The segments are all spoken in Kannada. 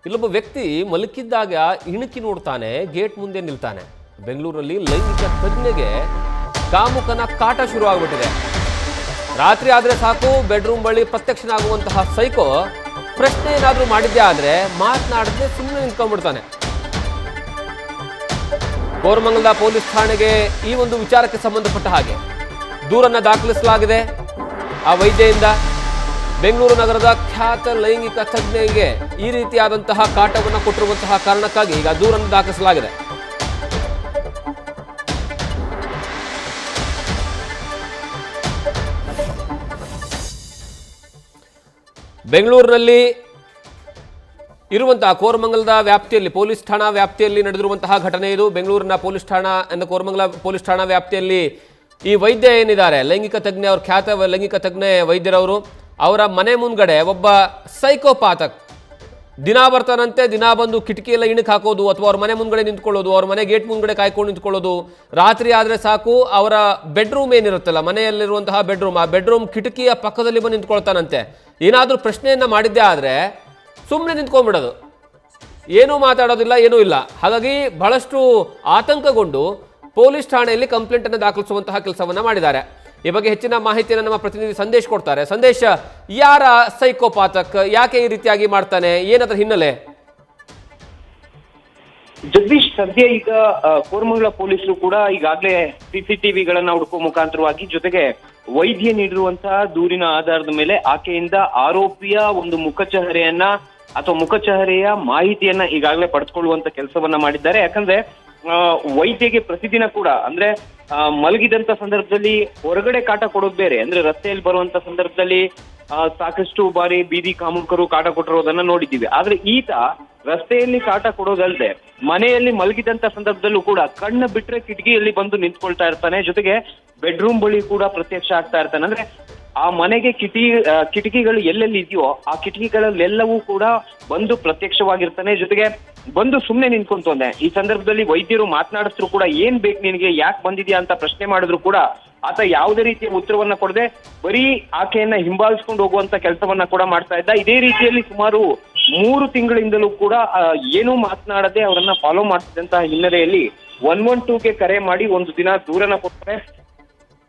ಇಲ್ಲೊಬ್ಬ ವ್ಯಕ್ತಿ ಮಲಗಿದ್ದಾಗ ಇಣುಕಿ ನೋಡ್ತಾನೆ, ಗೇಟ್ ಮುಂದೆ ನಿಲ್ತಾನೆ. ಬೆಂಗಳೂರಲ್ಲಿ ಲೈಂಗಿಕ ತಜ್ಞೆಗೆ ಕಾಮುಕನ ಕಾಟ ಶುರು ಆಗ್ಬಿಟ್ಟಿದೆ. ರಾತ್ರಿ ಆದ್ರೆ ಸಾಕು ಬೆಡ್ರೂಮ್ ಬಳಿ ಪ್ರತ್ಯಕ್ಷನಾಗುವಂತಹ ಸೈಕೋ ಪ್ರಶ್ನೆ ಏನಾದ್ರೂ ಮಾಡಿದ್ದೆ ಆದ್ರೆ ಮಾತನಾಡದೆ ಸುಮ್ಮನೆ ನಿಂತ್ಕೊಂಡ್ಬಿಡ್ತಾನೆ. ಕೋರಮಂಗಲದ ಪೊಲೀಸ್ ಠಾಣೆಗೆ ಈ ಒಂದು ವಿಚಾರಕ್ಕೆ ಸಂಬಂಧಪಟ್ಟ ಹಾಗೆ ದೂರನ್ನ ದಾಖಲಿಸಲಾಗಿದೆ. ಆ ವೈದ್ಯೆಯಿಂದ ಬೆಂಗಳೂರು ನಗರದ ಖ್ಯಾತ ಲೈಂಗಿಕ ತಜ್ಞೆಗೆ ಈ ರೀತಿಯಾದಂತಹ ಕಾಟವನ್ನು ಕೊಟ್ಟಿರುವಂತಹ ಕಾರಣಕ್ಕಾಗಿ ಈಗ ದೂರನ್ನು ದಾಖಲಿಸಲಾಗಿದೆ. ಬೆಂಗಳೂರಿನಲ್ಲಿ ಇರುವಂತಹ ಕೋರಮಂಗಲದ ವ್ಯಾಪ್ತಿಯಲ್ಲಿ ಪೊಲೀಸ್ ಠಾಣಾ ವ್ಯಾಪ್ತಿಯಲ್ಲಿ ನಡೆದಿರುವಂತಹ ಘಟನೆ ಇದು. ಬೆಂಗಳೂರಿನ ಪೊಲೀಸ್ ಠಾಣಾ ಕೋರಮಂಗಲ ಪೊಲೀಸ್ ಠಾಣಾ ವ್ಯಾಪ್ತಿಯಲ್ಲಿ ಈ ವೈದ್ಯ ಏನಿದ್ದಾರೆ ಲೈಂಗಿಕ ತಜ್ಞೆ, ಅವ್ರ ಖ್ಯಾತ ಲೈಂಗಿಕ ತಜ್ಞೆ ವೈದ್ಯರವರು, ಅವರ ಮನೆ ಮುಂದ್ಗಡೆ ಒಬ್ಬ ಸೈಕೋಪಾತಕ್ ದಿನ ಬರ್ತಾನಂತೆ. ದಿನ ಬಂದು ಕಿಟಕಿ ಎಲ್ಲ ಇಣಕ್ಕೆ ಹಾಕೋದು ಅಥವಾ ಅವ್ರ ಮನೆ ಮುಂದ್ಗಡೆ ನಿಂತ್ಕೊಳ್ಳೋದು, ಅವ್ರ ಮನೆ ಗೇಟ್ ಮುಂದ್ಗಡೆ ಕಾಯ್ಕೊಂಡು ನಿಂತ್ಕೊಳ್ಳೋದು. ರಾತ್ರಿ ಆದರೆ ಸಾಕು ಅವರ ಬೆಡ್ರೂಮ್ ಏನಿರುತ್ತಲ್ಲ, ಮನೆಯಲ್ಲಿರುವಂತಹ ಬೆಡ್ರೂಮ್, ಆ ಬೆಡ್ರೂಮ್ ಕಿಟಕಿಯ ಪಕ್ಕದಲ್ಲಿ ಬಂದು ನಿಂತ್ಕೊಳ್ತಾನಂತೆ. ಏನಾದರೂ ಪ್ರಶ್ನೆಯನ್ನು ಮಾಡಿದ್ದೆ ಆದರೆ ಸುಮ್ಮನೆ ನಿಂತ್ಕೊಂಡ್ಬಿಡೋದು, ಏನೂ ಮಾತಾಡೋದಿಲ್ಲ, ಏನೂ ಇಲ್ಲ. ಹಾಗಾಗಿ ಬಹಳಷ್ಟು ಆತಂಕಗೊಂಡು ಪೊಲೀಸ್ ಠಾಣೆಯಲ್ಲಿ ಕಂಪ್ಲೇಂಟನ್ನು ದಾಖಲಿಸುವಂತಹ ಕೆಲಸವನ್ನು ಮಾಡಿದ್ದಾರೆ. ಈ ಬಗ್ಗೆ ಹೆಚ್ಚಿನ ಮಾಹಿತಿಯನ್ನು ನಮ್ಮ ಪ್ರತಿನಿಧಿ ಸಂದೇಶ್ ಕೊಡ್ತಾರೆ. ಸಂದೇಶ್, ಯಾರ ಸೈಕೋಪಾತಕ್, ಯಾಕೆ ಈ ರೀತಿಯಾಗಿ ಮಾಡ್ತಾನೆ, ಏನದ್ರ ಹಿನ್ನೆಲೆ? ಜಗದೀಶ್, ಸದ್ಯ ಈಗ ಕೋರಮಂಗಲ ಪೊಲೀಸರು ಕೂಡ ಈಗಾಗಲೇ ಸಿಸಿಟಿವಿಗಳನ್ನ ಹುಡುಕುವ ಮುಖಾಂತರವಾಗಿ, ಜೊತೆಗೆ ವೈದ್ಯ ನೀಡಿರುವಂತಹ ದೂರಿನ ಆಧಾರದ ಮೇಲೆ ಆಕೆಯಿಂದ ಆರೋಪಿಯ ಒಂದು ಮುಖಚಹರೆಯನ್ನ ಅಥವಾ ಮುಖಚಹರೆಯ ಮಾಹಿತಿಯನ್ನ ಈಗಾಗಲೇ ಪಡೆದುಕೊಳ್ಳುವಂತ ಕೆಲಸವನ್ನ ಮಾಡಿದ್ದಾರೆ. ಯಾಕಂದ್ರೆ ವೈದ್ಯಗೆ ಪ್ರತಿದಿನ ಕೂಡ ಅಂದ್ರೆ ಮಲಗಿದಂತ ಸಂದರ್ಭದಲ್ಲಿ ಹೊರಗಡೆ ಕಾಟ ಕೊಡೋದು ಬೇರೆ, ಅಂದ್ರೆ ರಸ್ತೆಯಲ್ಲಿ ಬರುವಂತ ಸಂದರ್ಭದಲ್ಲಿ ಸಾಕಷ್ಟು ಬಾರಿ ಬೀದಿ ಕಾಮುಕರು ಕಾಟ ಕೊಟ್ಟಿರೋದನ್ನ ನೋಡಿದ್ದೀವಿ. ಆದ್ರೆ ಈತ ರಸ್ತೆಯಲ್ಲಿ ಕಾಟ ಕೊಡೋದಲ್ಲದೆ ಮನೆಯಲ್ಲಿ ಮಲಗಿದಂತ ಸಂದರ್ಭದಲ್ಲೂ ಕೂಡ ಕಣ್ಣು ಬಿಟ್ರೆ ಕಿಟಕಿಯಲ್ಲಿ ಬಂದು ನಿಂತ್ಕೊಳ್ತಾ ಇರ್ತಾನೆ. ಜೊತೆಗೆ ಬೆಡ್ರೂಮ್ ಬಳಿ ಕೂಡ ಪ್ರತ್ಯಕ್ಷ ಆಗ್ತಾ ಇರ್ತಾನೆ. ಅಂದ್ರೆ ಆ ಮನೆಗೆ ಕಿಟಕಿಗಳು ಎಲ್ಲೆಲ್ಲಿ ಇದೆಯೋ ಆ ಕಿಟಕಿಗಳಲ್ಲೆಲ್ಲವೂ ಕೂಡ ಬಂದು ಪ್ರತ್ಯಕ್ಷವಾಗಿರ್ತಾನೆ. ಜೊತೆಗೆ ಬಂದು ಸುಮ್ನೆ ನಿಂತ್ಕೊಂತಾನೆ. ಈ ಸಂದರ್ಭದಲ್ಲಿ ವೈದ್ಯರು ಮಾತನಾಡಿದ್ರು ಕೂಡ ಏನ್ ಬೇಕು ನಿನಗೆ, ಯಾಕೆ ಬಂದಿದ್ಯಾ ಅಂತ ಪ್ರಶ್ನೆ ಮಾಡಿದ್ರು ಕೂಡ ಆತ ಯಾವುದೇ ರೀತಿಯ ಉತ್ತರವನ್ನ ಕೊಡದೆ ಬರೀ ಆಕೆಯನ್ನ ಹಿಂಬಾಲಿಸ್ಕೊಂಡು ಹೋಗುವಂತ ಕೆಲಸವನ್ನ ಕೂಡ ಮಾಡ್ತಾ ಇದ್ದ. ಇದೇ ರೀತಿಯಲ್ಲಿ ಸುಮಾರು 3 ತಿಂಗಳಿಂದಲೂ ಕೂಡ ಏನೂ ಮಾತನಾಡದೆ ಅವರನ್ನ ಫಾಲೋ ಮಾಡ್ತಿದ್ದಂತಹ ಹಿನ್ನೆಲೆಯಲ್ಲಿ 112ಗೆ ಕರೆ ಮಾಡಿ ಒಂದು ದಿನ ದೂರನ ಕೊಡ್ತಾರೆ.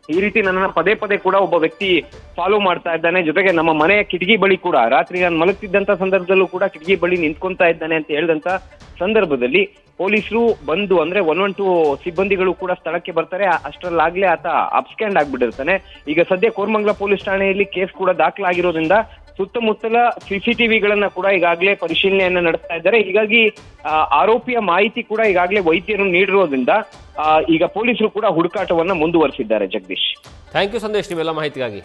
ಈ ರೀತಿ ನನ್ನನ್ನ ಪದೇ ಪದೇ ಕೂಡ ಒಬ್ಬ ವ್ಯಕ್ತಿ ಫಾಲೋ ಮಾಡ್ತಾ ಇದ್ದಾನೆ, ಜೊತೆಗೆ ನಮ್ಮ ಮನೆಯ ಕಿಟಕಿ ಬಳಿ ಕೂಡ ರಾತ್ರಿ ನಾನು ಮಲಗ್ತಿದ್ದಂತ ಸಂದರ್ಭದಲ್ಲೂ ಕೂಡ ಕಿಟಕಿ ಬಳಿ ನಿಂತ್ಕೊಂತಾ ಇದ್ದಾನೆ ಅಂತ ಹೇಳಿದಂತ ಸಂದರ್ಭದಲ್ಲಿ ಪೊಲೀಸರು ಬಂದು, ಅಂದ್ರೆ 112 ಸಿಬ್ಬಂದಿಗಳು ಕೂಡ ಸ್ಥಳಕ್ಕೆ ಬರ್ತಾರೆ. ಅಷ್ಟರಲ್ಲಾಗ್ಲೇ ಆತ ಅಬ್ಸ್ಕ್ಯಾಂಡ್ ಆಗ್ಬಿಟ್ಟಿರ್ತಾನೆ. ಈಗ ಸದ್ಯ ಕೋರಮಂಗಲ ಪೊಲೀಸ್ ಠಾಣೆಯಲ್ಲಿ ಕೇಸ್ ಕೂಡ ದಾಖಲಾಗಿರೋದ್ರಿಂದ ಸುತ್ತಮುತ್ತಲ ಸಿಸಿಟಿವಿಗಳನ್ನ ಕೂಡ ಈಗಾಗಲೇ ಪರಿಶೀಲನೆಯನ್ನ ನಡೆಸ್ತಾ ಇದ್ದಾರೆ. ಹೀಗಾಗಿ ಆರೋಪಿಯ ಮಾಹಿತಿ ಕೂಡ ಈಗಾಗಲೇ ವೈದ್ಯರು ನೀಡಿರೋದ್ರಿಂದ ಈಗ ಪೊಲೀಸರು ಕೂಡ ಹುಡುಕಾಟವನ್ನ ಮುಂದುವರಿಸಿದ್ದಾರೆ. ಜಗದೀಶ್, ಥ್ಯಾಂಕ್ ಯು ಸಂದೇಶ್, ನಿಮ್ಮೆಲ್ಲ ಮಾಹಿತಿಗಾಗಿ.